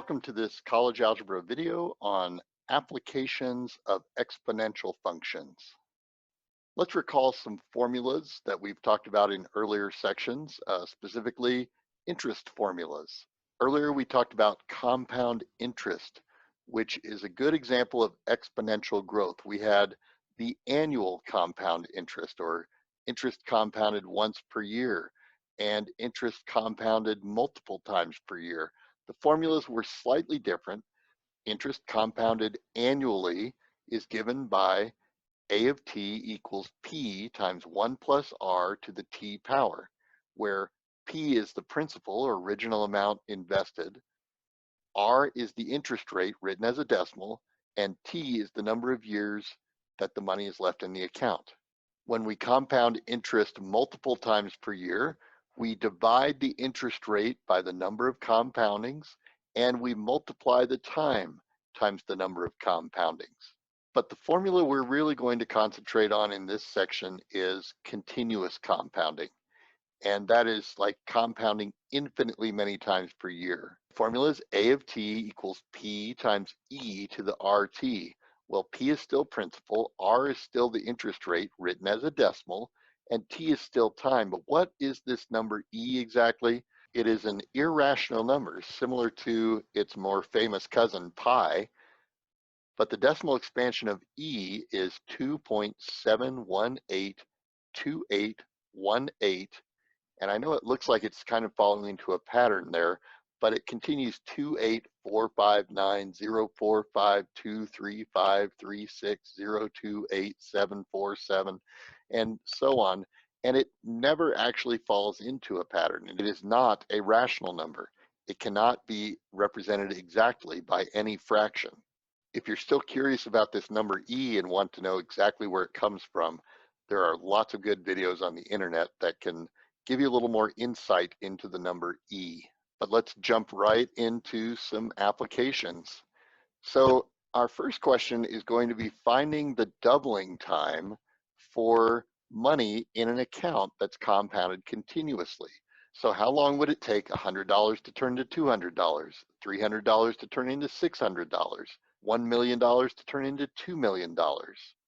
Welcome to this college algebra video on applications of exponential functions. Let's recall some formulas that we've talked about in earlier sections, specifically interest formulas. Earlier we talked about compound interest, which is a good example of exponential growth. We had the annual compound interest, or interest compounded once per year, and interest compounded multiple times per year. The formulas were slightly different. Interest compounded annually is given by A of t equals P times 1 plus R to the t power, where P is the principal or original amount invested, R is the interest rate written as a decimal, and T is the number of years that the money is left in the account. When we compound interest multiple times per year, we divide the interest rate by the number of compoundings, and we multiply the time times the number of compoundings. But the formula we're really going to concentrate on in this section is continuous compounding. And that is like compounding infinitely many times per year. The formula is A of t equals P times E to the RT. Well, P is still principal, R is still the interest rate written as a decimal, and T is still time. But what is this number E exactly? It is an irrational number, similar to its more famous cousin pi, but the decimal expansion of E is 2.7182818, and I know it looks like it's kind of falling into a pattern there, but it continues 2845904523536028747 and so on, and it never actually falls into a pattern. It is not a rational number. It cannot be represented exactly by any fraction. If you're still curious about this number E and want to know exactly where it comes from, there are lots of good videos on the internet that can give you a little more insight into the number E. But let's jump right into some applications. So our first question is going to be finding the doubling time for money in an account that's compounded continuously. So how long would it take $100 to turn to $200, $300 to turn into $600, $1 million to turn into $2 million?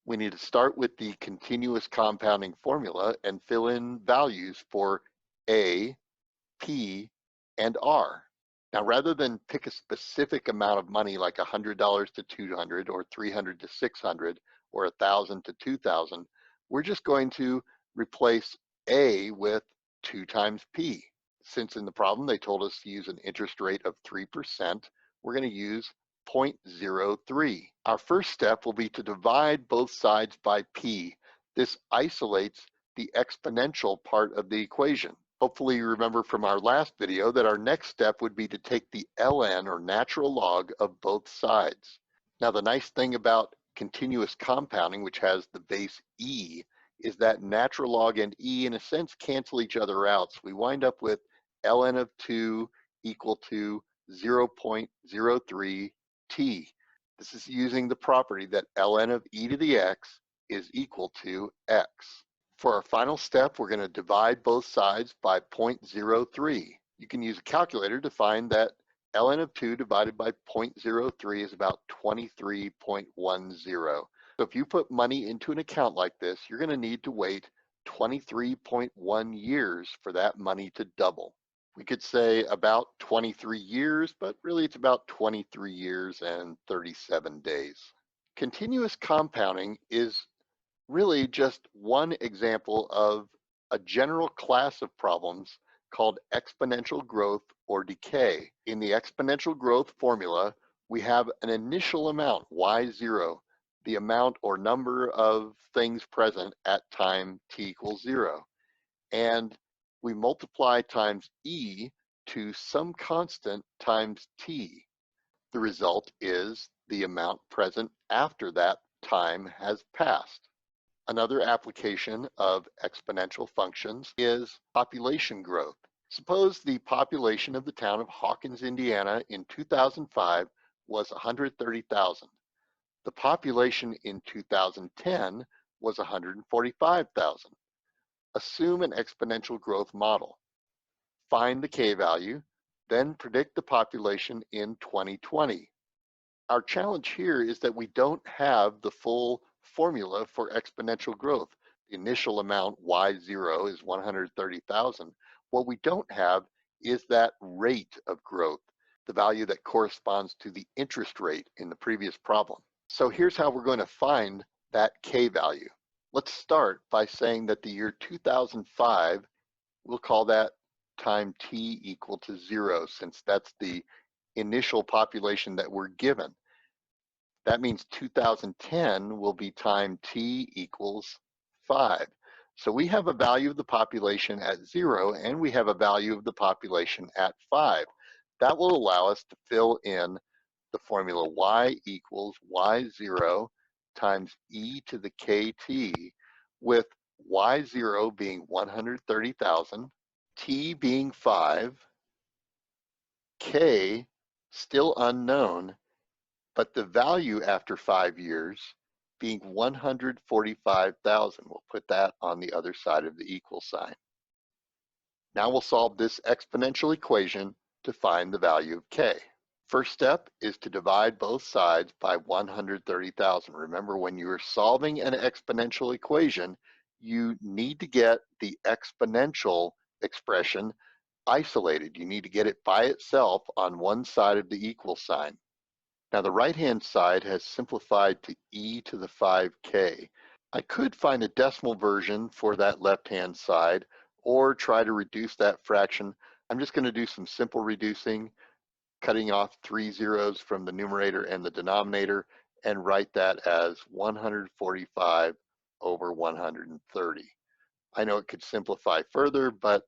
We need to start with the continuous compounding formula and fill in values for A, P, and R. Now, rather than pick a specific amount of money like $100 to $200 or $300 to $600 or $1,000 to $2,000, we're just going to replace A with 2 times P. Since in the problem they told us to use an interest rate of 3%, we're going to use 0.03. Our first step will be to divide both sides by P. This isolates the exponential part of the equation. Hopefully you remember from our last video that our next step would be to take the ln, or natural log, of both sides. Now the nice thing about continuous compounding, which has the base E, is that natural log and E in a sense cancel each other out. So we wind up with ln of 2 equal to 0.03 t. This is using the property that ln of e to the x is equal to x. For our final step, we're going to divide both sides by 0.03. You can use a calculator to find that ln of 2 divided by 0.03 is about 23.10. So if you put money into an account like this, you're going to need to wait 23.1 years for that money to double. We could say about 23 years, but really it's about 23 years and 37 days. Continuous compounding is really just one example of a general class of problems called exponential growth or decay. In the exponential growth formula, we have an initial amount, y0, the amount or number of things present at time t equals 0. And we multiply times e to some constant times t. The result is the amount present after that time has passed. Another application of exponential functions is population growth. Suppose the population of the town of Hawkins, Indiana in 2005 was 130,000. The population in 2010 was 145,000. Assume an exponential growth model. Find the k value, Then predict the population in 2020. Our challenge here is that we don't have the full formula for exponential growth. The initial amount, y0, is 130,000. What we don't have is that rate of growth, the value that corresponds to the interest rate in the previous problem. So here's how we're going to find that k value. Let's start by saying that the year 2005, we'll call that time t equal to 0, since that's the initial population that we're given. That means 2010 will be time t equals 5. So we have a value of the population at 0, and we have a value of the population at 5. That will allow us to fill in the formula y equals y0 times e to the kt, with y0 being 130,000, t being 5, k still unknown, but the value after 5 years being 145,000. We'll put that on the other side of the equal sign. Now we'll solve this exponential equation to find the value of k. First step is to divide both sides by 130,000. Remember, when you are solving an exponential equation, you need to get the exponential expression isolated. You need to get it by itself on one side of the equal sign. Now the right-hand side has simplified to e to the 5k. I could find a decimal version for that left-hand side or try to reduce that fraction. I'm just going to do some simple reducing, cutting off 3 zeros from the numerator and the denominator, and write that as 145 over 130. I know it could simplify further, but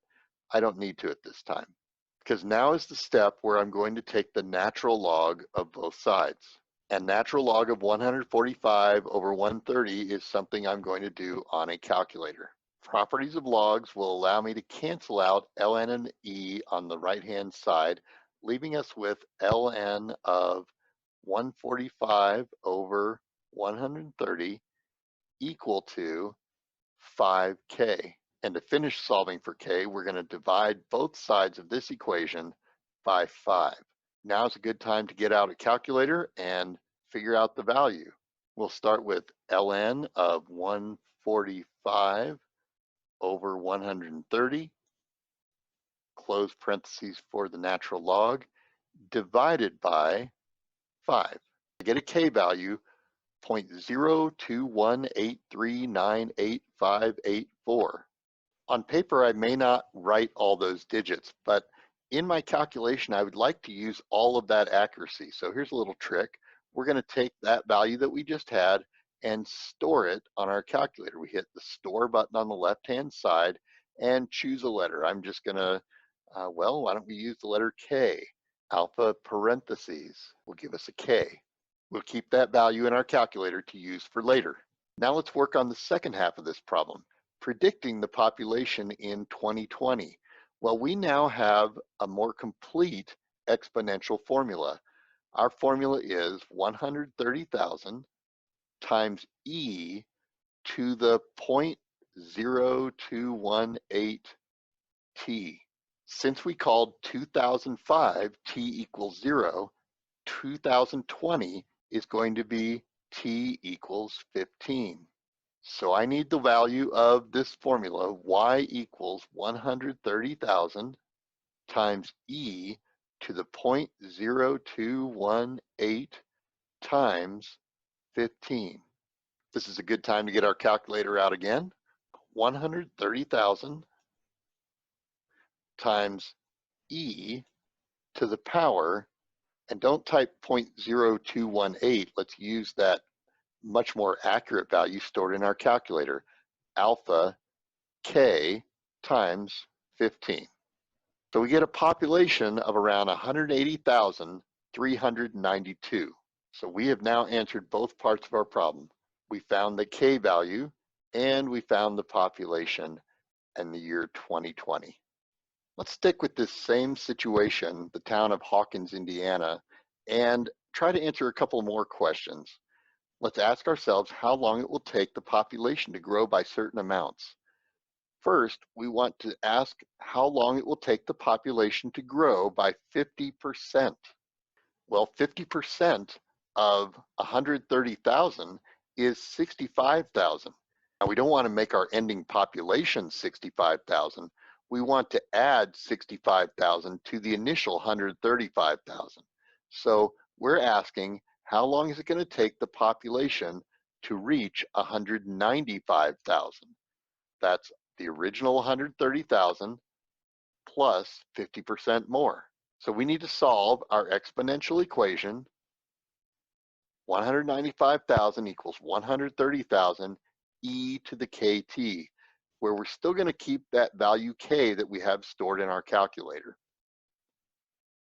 I don't need to at this time, because now is the step where I'm going to take the natural log of both sides. And natural log of 145 over 130 is something I'm going to do on a calculator. Properties of logs will allow me to cancel out ln and e on the right-hand side, leaving us with ln of 145 over 130 equal to 5k. And to finish solving for k, we're going to divide both sides of this equation by 5. Now is a good time to get out a calculator and figure out the value. We'll start with ln of 145 over 130, close parentheses for the natural log, divided by 5. I get a k value, 0.0218398584. On paper, I may not write all those digits, but in my calculation, I would like to use all of that accuracy. So here's a little trick. We're going to take that value that we just had and store it on our calculator. We hit the store button on the left-hand side and choose a letter. I'm just going to, well, why don't we use the letter K? Alpha parentheses will give us a K. We'll keep that value in our calculator to use for later. Now let's work on the second half of this problem, predicting the population in 2020. Well, we now have a more complete exponential formula. Our formula is 130,000 times e to the 0.0218 t. Since we called 2005 t equals 0, 2020 is going to be t equals 15. So I need the value of this formula, y equals 130,000 times e to the 0.0218 times 15. This is a good time to get our calculator out again. 130,000 times e to the power, and don't type 0.0218, let's use that much more accurate value stored in our calculator, alpha k times 15. So we get a population of around 180,392. So we have now answered both parts of our problem. We found the k value and we found the population in the year 2020. Let's stick with this same situation, the town of Hawkins, Indiana, and try to answer a couple more questions. Let's ask ourselves how long it will take the population to grow by certain amounts. First, we want to ask how long it will take the population to grow by 50%. Well, 50% of 130,000 is 65,000. Now, we don't want to make our ending population 65,000. We want to add 65,000 to the initial 135,000. So we're asking, how long is it going to take the population to reach 195,000? That's the original 130,000 plus 50% more. So we need to solve our exponential equation. 195,000 equals 130,000 e to the kt, where we're still going to keep that value k that we have stored in our calculator.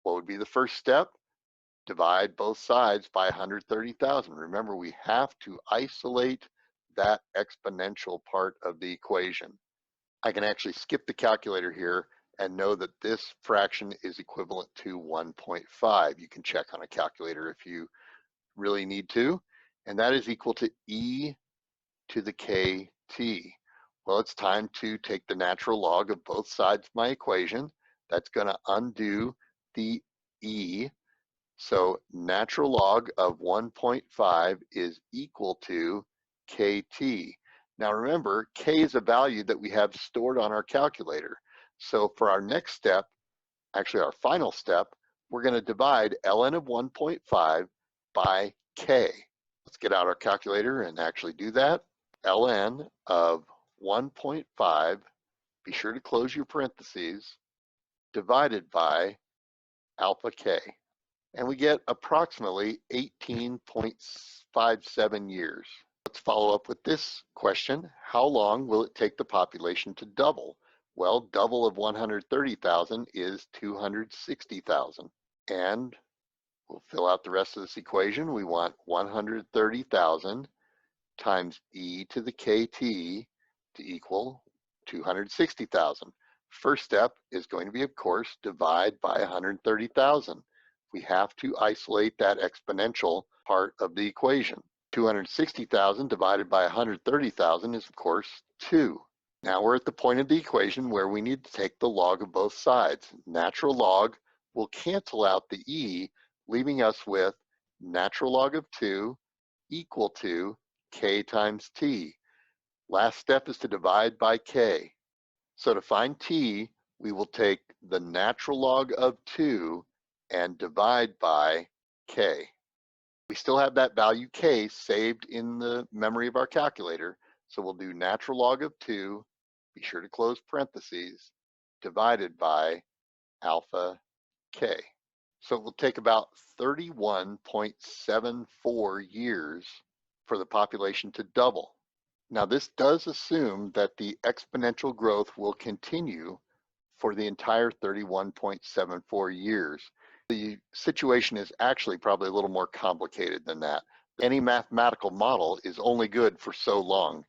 What would be the first step? Divide both sides by 130,000. Remember, we have to isolate that exponential part of the equation. I can actually skip the calculator here and know that this fraction is equivalent to 1.5. You can check on a calculator if you really need to, and that is equal to e to the kt. Well, it's time to take the natural log of both sides of my equation. That's going to undo the e. So natural log of 1.5 is equal to kt. Now remember, k is a value that we have stored on our calculator. So for our next step, actually our final step, we're going to divide ln of 1.5 by k. Let's get out our calculator and actually do that. ln of 1.5, be sure to close your parentheses, divided by alpha k. And we get approximately 18.57 years. Let's follow up with this question. How long will it take the population to double? Well, double of 130,000 is 260,000. And we'll fill out the rest of this equation. We want 130,000 times e to the kt to equal 260,000. First step is going to be, of course, divide by 130,000. We have to isolate that exponential part of the equation. 260,000 divided by 130,000 is, of course, 2. Now we're at the point of the equation where we need to take the log of both sides. Natural log will cancel out the e, leaving us with natural log of 2 equal to k times t. Last step is to divide by k. So to find t, we will take the natural log of 2 and divide by k. We still have that value k saved in the memory of our calculator, so we'll do natural log of 2, be sure to close parentheses, divided by alpha k. So it will take about 31.74 years for the population to double. Now this does assume that the exponential growth will continue for the entire 31.74 years. The situation is actually probably a little more complicated than that. Any mathematical model is only good for so long.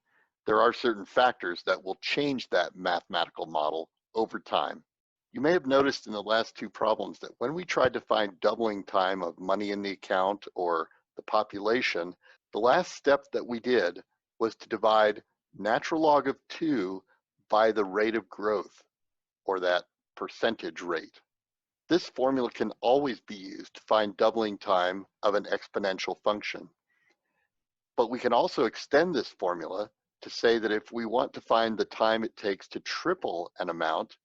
There are certain factors that will change that mathematical model over time. You may have noticed in the last two problems that when we tried to find doubling time of money in the account or the population, the last step that we did was to divide natural log of 2 by the rate of growth, or that percentage rate. This formula can always be used to find doubling time of an exponential function. But we can also extend this formula to say that if we want to find the time it takes to triple an amount,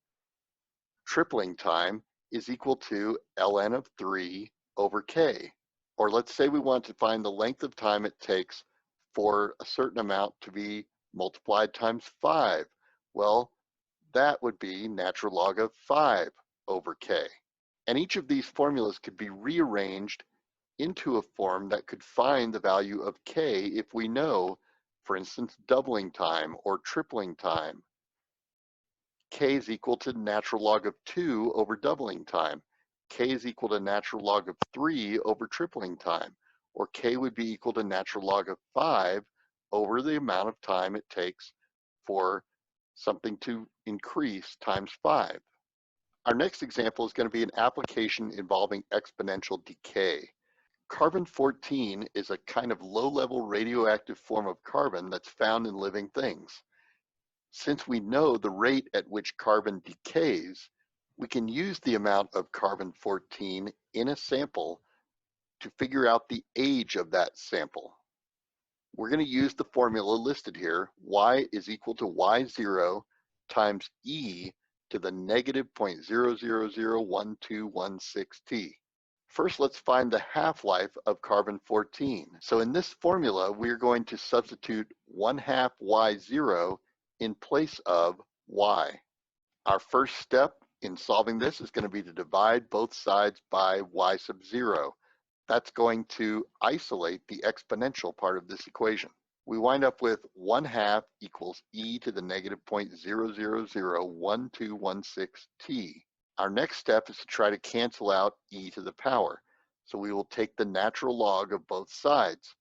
tripling time is equal to ln of 3 over k. Or let's say we want to find the length of time it takes for a certain amount to be multiplied times 5. Well, that would be natural log of 5 over k. And each of these formulas could be rearranged into a form that could find the value of k if we know, for instance, doubling time or tripling time. K is equal to natural log of 2 over doubling time. K is equal to natural log of 3 over tripling time. Or K would be equal to natural log of 5 over the amount of time it takes for something to increase times 5. Our next example is going to be an application involving exponential decay. Carbon-14 is a kind of low-level radioactive form of carbon that's found in living things. Since we know the rate at which carbon decays, we can use the amount of carbon-14 in a sample to figure out the age of that sample. We're going to use the formula listed here. Y is equal to Y0 times E to the negative 0.0001216T. First, let's find the half-life of carbon-14. So in this formula, we're going to substitute 1/2 Y0 in place of Y. Our first step in solving this is going to be to divide both sides by Y sub 0. That's going to isolate the exponential part of this equation. We wind up with 1/2 equals e to the negative 0.0001216t. Our next step is to try to cancel out e to the power. So we will take the natural log of both sides.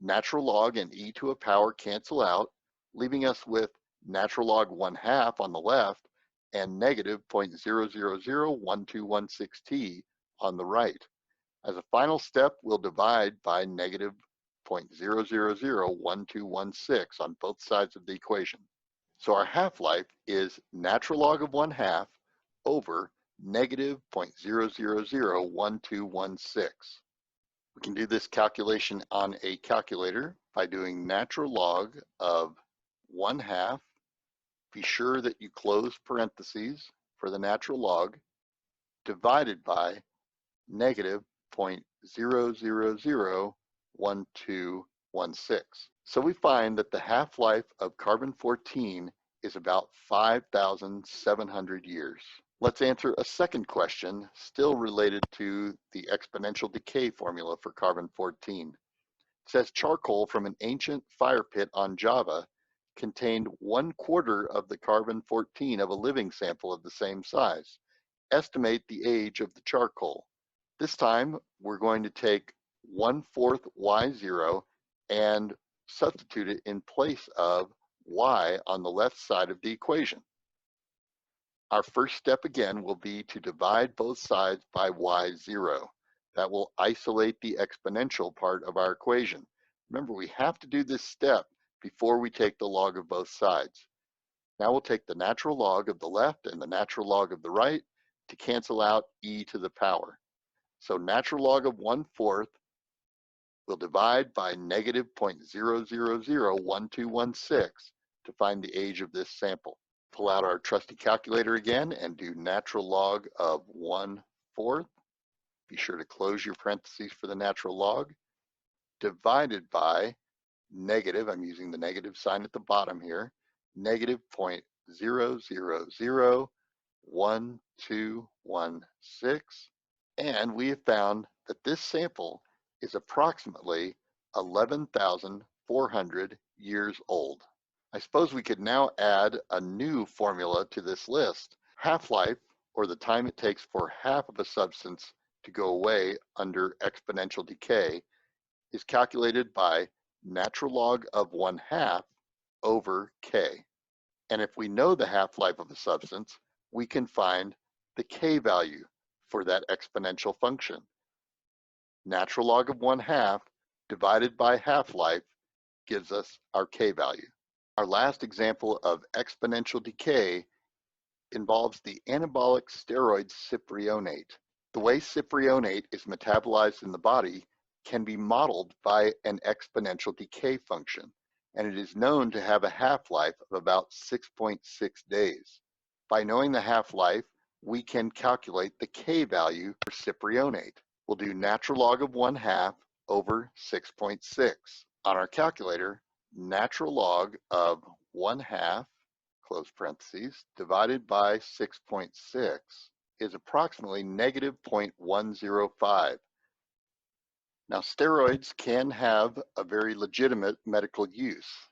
Natural log and e to a power cancel out, leaving us with natural log 1/2 on the left and negative 0.0001216t on the right. As a final step, we'll divide by negative 0.0001216 on both sides of the equation. So our half-life is natural log of 1/2 over negative 0.0001216. We can do this calculation on a calculator by doing natural log of 1/2. Be sure that you close parentheses for the natural log, divided by negative 0.0001216. So we find that the half-life of carbon-14 is about 5,700 years. Let's answer a second question, still related to the exponential decay formula for carbon-14. It says charcoal from an ancient fire pit on Java contained 1/4 of the carbon-14 of a living sample of the same size. Estimate the age of the charcoal. This time, we're going to take 1/4 Y0 and substitute it in place of Y on the left side of the equation. Our first step again will be to divide both sides by Y0. That will isolate the exponential part of our equation. Remember, we have to do this step before we take the log of both sides. Now we'll take the natural log of the left and the natural log of the right to cancel out e to the power. So natural log of 1/4 will divide by negative 0.0001216 to find the age of this sample. Pull out our trusty calculator again and do natural log of 1/4. Be sure to close your parentheses for the natural log, divided by negative, I'm using the negative sign at the bottom here, negative 0.0001216. And we have found that this sample is approximately 11,400 years old. I suppose we could now add a new formula to this list. Half-life, or the time it takes for half of a substance to go away under exponential decay, is calculated by natural log of 1/2 over K. And if we know the half-life of a substance, we can find the K value for that exponential function. Natural log of 1/2 divided by half-life gives us our K value. Our last example of exponential decay involves the anabolic steroid cypionate. The way cypionate is metabolized in the body can be modeled by an exponential decay function, and it is known to have a half-life of about 6.6 days. By knowing the half-life, we can calculate the K value for cypionate. We'll do natural log of 1/2 over 6.6. On our calculator, natural log of 1/2, close parentheses, divided by 6.6 is approximately negative 0.105. Now, steroids can have a very legitimate medical use.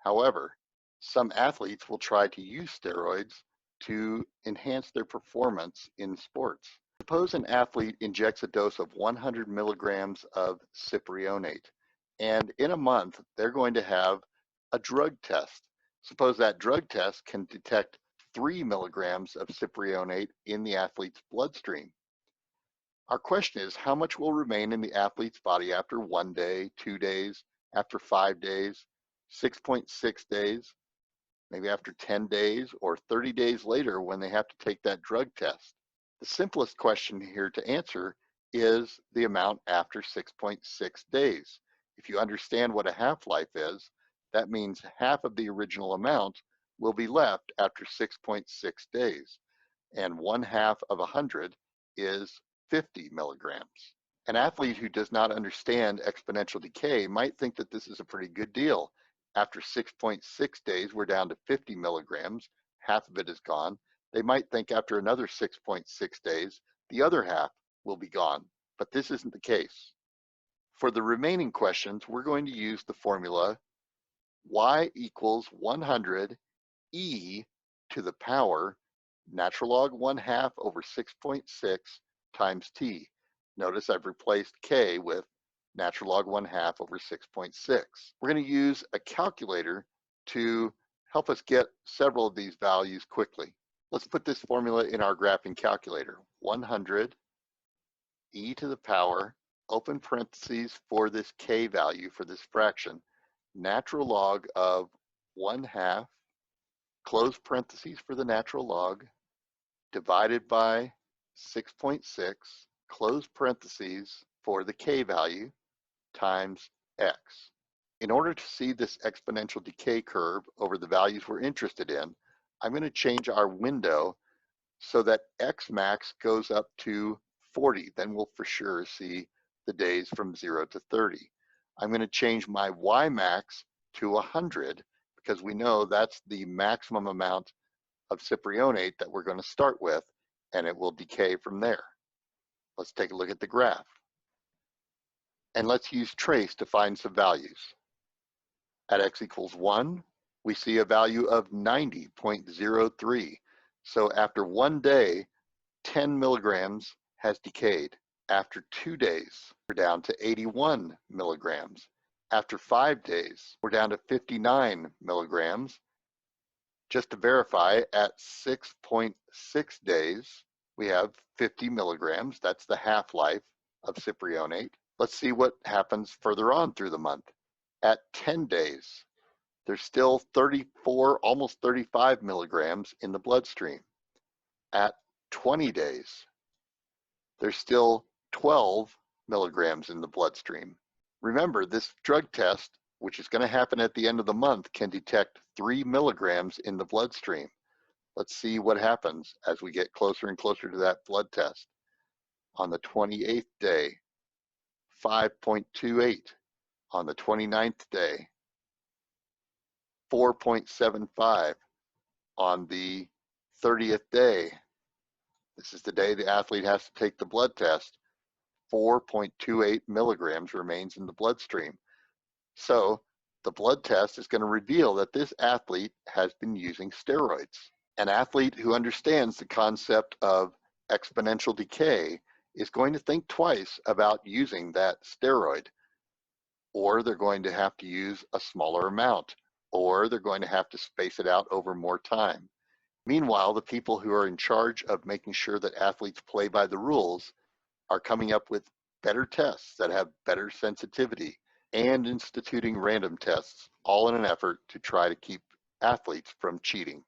However, some athletes will try to use steroids to enhance their performance in sports. Suppose an athlete injects a dose of 100 milligrams of cypionate, and in a month, they're going to have a drug test. Suppose that drug test can detect 3 milligrams of cypionate in the athlete's bloodstream. Our question is, how much will remain in the athlete's body after 1 day, 2 days, after 5 days, 6.6 days? maybe after 10 days or 30 days later when they have to take that drug test. The simplest question here to answer is the amount after 6.6 days. If you understand what a half-life is, that means half of the original amount will be left after 6.6 days, and 1/2 of 100 is 50 milligrams. An athlete who does not understand exponential decay might think that this is a pretty good deal. After 6.6 days, we're down to 50 milligrams, half of it is gone. They might think after another 6.6 days, the other half will be gone, but this isn't the case. For the remaining questions, we're going to use the formula y equals 100 e to the power natural log 1/2 over 6.6 times t. Notice I've replaced k with natural log 1/2 over 6.6. We're going to use a calculator to help us get several of these values quickly. Let's put this formula in our graphing calculator. 100 e to the power, open parentheses for this k value for this fraction, natural log of 1/2, close parentheses for the natural log, divided by 6.6, close parentheses for the k value, times x. In order to see this exponential decay curve over the values we're interested in, I'm going to change our window so that x max goes up to 40. Then we'll for sure see the days from 0 to 30. I'm going to change my y max to 100 because we know that's the maximum amount of cypionate that we're going to start with, and it will decay from there. Let's take a look at the graph. And let's use trace to find some values. At x equals 1, we see a value of 90.03. So after 1 day, 10 milligrams has decayed. After 2 days, we're down to 81 milligrams. After 5 days, we're down to 59 milligrams. Just to verify, at 6.6 days, we have 50 milligrams. That's the half-life of cypionate. Let's see what happens further on through the month. At 10 days, there's still 34, almost 35 milligrams in the bloodstream. At 20 days, there's still 12 milligrams in the bloodstream. Remember, this drug test, which is going to happen at the end of the month, can detect 3 milligrams in the bloodstream. Let's see what happens as we get closer and closer to that blood test. On the 28th day, 5.28. On the 29th day, 4.75. On the 30th day, this is the day the athlete has to take the blood test, 4.28 milligrams remains in the bloodstream. So the blood test is going to reveal that this athlete has been using steroids. An athlete who understands the concept of exponential decay is going to think twice about using that steroid, or they're going to have to use a smaller amount, or they're going to have to space it out over more time. Meanwhile, the people who are in charge of making sure that athletes play by the rules are coming up with better tests that have better sensitivity and instituting random tests, all in an effort to try to keep athletes from cheating.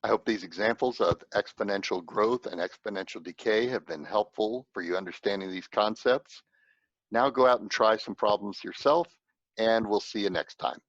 I hope these examples of exponential growth and exponential decay have been helpful for you understanding these concepts. Now go out and try some problems yourself, and we'll see you next time.